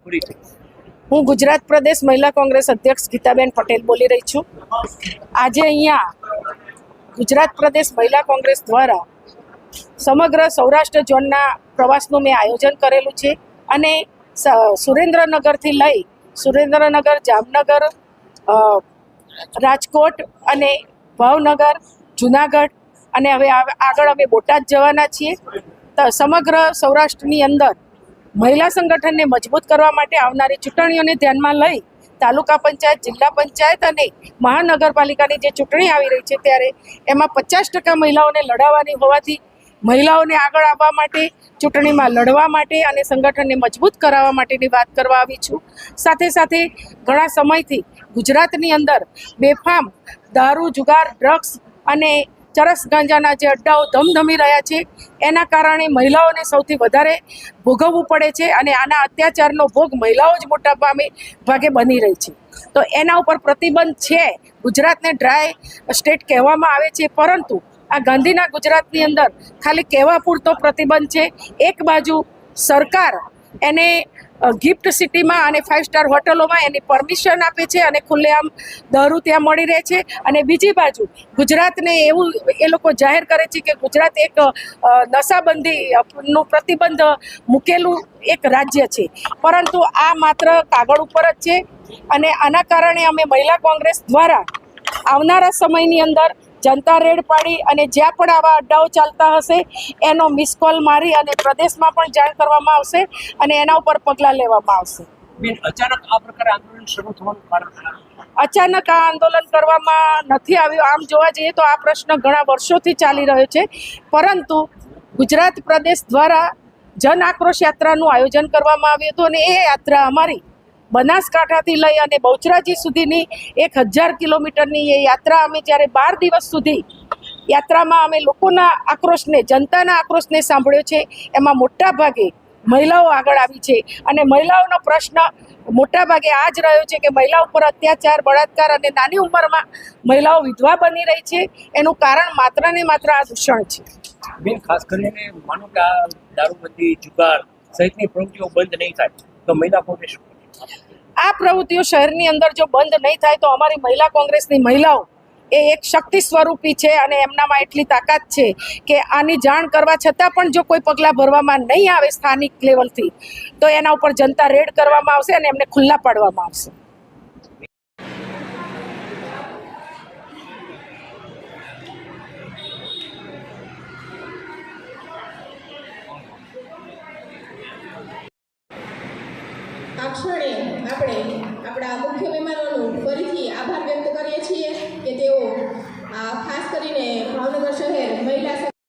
હું ગુજરાત પ્રદેશ મહિલા કોંગ્રેસ અધ્યક્ષ ગીતાબેન પટેલ બોલી રહી છું। આજે અહીંયા ગુજરાત પ્રદેશ મહિલા કોંગ્રેસ દ્વારા સમગ્ર સૌરાષ્ટ્ર ઝોનના પ્રવાસનું મેં આયોજન કરેલું છે અને સુરેન્દ્રનગરથી લઈ સુરેન્દ્રનગર, જામનગર, રાજકોટ અને ભાવનગર, જુનાગઢ અને હવે આગળ અમે બોટાદ જવાના છીએ। સમગ્ર સૌરાષ્ટ્રની અંદર મહિલા સંગઠનને મજબૂત કરવા માટે આવનારી ચૂંટણીઓને ધ્યાનમાં લઈ તાલુકા પંચાયત, જિલ્લા પંચાયત અને મહાનગરપાલિકાની જે ચૂંટણી આવી રહી છે ત્યારે એમાં 50% મહિલાઓને લડાવવાની હોવાથી મહિલાઓને આગળ આવવા માટે, ચૂંટણીમાં લડવા માટે અને સંગઠનને મજબૂત કરાવવા માટેની વાત કરવા આવી છું। સાથે સાથે ઘણા સમયથી ગુજરાતની અંદર બેફામ દારૂ, જુગાર, ડ્રગ્સ અને ચરસ ગાંજાના જે અડ્ડાઓ ધમધમી રહ્યા છે એના કારણે મહિલાઓને સૌથી વધારે ભોગવવું પડે છે અને આના અત્યાચારનો ભોગ મહિલાઓ જ મોટા ભાગે બની રહી છે। તો એના ઉપર પ્રતિબંધ છે। ગુજરાતને ડ્રાય સ્ટેટ કહેવામાં આવે છે, પરંતુ આ ગાંધીના ગુજરાતની અંદર ખાલી કહેવા પૂરતો પ્રતિબંધ છે। એક બાજુ સરકાર એને ગિફ્ટ સિટીમાં અને 5 સ્ટાર હોટલોમાં એની પરમિશન આપે છે અને ખુલ્લેઆમ દારૂ ત્યાં મળી રહે છે અને બીજી બાજુ ગુજરાતને એવું એ લોકો જાહેર કરે છે કે ગુજરાત એક નશાબંધીનું પ્રતિબંધ મૂકેલું એક રાજ્ય છે, પરંતુ આ માત્ર કાગળ ઉપર જ છે અને આના કારણે અમે મહિલા કોંગ્રેસ દ્વારા આવનારા સમયની અંદર જનતા રેડ પાડી અને જ્યાં પણ આવા અડ્ડાઓ ચાલતા હશે એનો મિસ કોલ મારી અને પ્રદેશમાં પણ જાણ કરવામાં આવશે અને એના ઉપર પગલાં લેવામાં આવશે। અચાનક આ પ્રકારે આંદોલન શરૂ થવાનું કારણ? અચાનક આ આંદોલન કરવામાં નથી આવ્યું। આમ જોવા જઈએ તો આ પ્રશ્ન ઘણા વર્ષોથી ચાલી રહ્યો છે, પરંતુ ગુજરાત પ્રદેશ દ્વારા જન આક્રોશ યાત્રાનું આયોજન કરવામાં આવ્યું હતું અને એ યાત્રા અમારી બનાસકાંઠાથી લઈ અને બહુચરાજી સુધીની 1000 કિલોમીટરની એ યાત્રા અમે જ્યારે 12 દિવસ સુધી યાત્રામાં અમે લોકોના આક્રોશને, જનતાના આક્રોશને સાંભળ્યો છે। એમાં મોટા ભાગે મહિલાઓ આગળ આવી છે અને મહિલાઓનો પ્રશ્ન મોટા ભાગે આ જ રહ્યો છે કે મહિલાઓ પર અત્યાચાર, બળાત્કાર અને નાની ઉંમરમાં મહિલાઓ વિધવા બની રહી છે। એનું કારણ માત્ર ને માત્ર આ દૂષણ છે। બેન, ખાસ કરીને માનો કે આ દારૂબંધી, જુગાર સહિતની પ્રવૃત્તિઓ બંધ નહીં થાય તો મહિલા કોંગ્રેસ આ પ્રવૃત્તિઓ શહેરની અંદર જો બંધ નહીં થાય તો અમારી મહિલા કોંગ્રેસની મહિલાઓ એ એક શક્તિ સ્વરૂપી છે અને એમનામાં એટલી તાકાત છે કે આની જાણ કરવા છતાં પણ જો કોઈ પગલાં ભરવામાં નહીં આવે સ્થાનિક લેવલથી તો એના ઉપર જનતા રેડ કરવામાં આવશે અને એમને ખુલ્લા પાડવામાં આવશે। આ ક્ષણે આપણે આપણા મુખ્ય મહેમાનોનું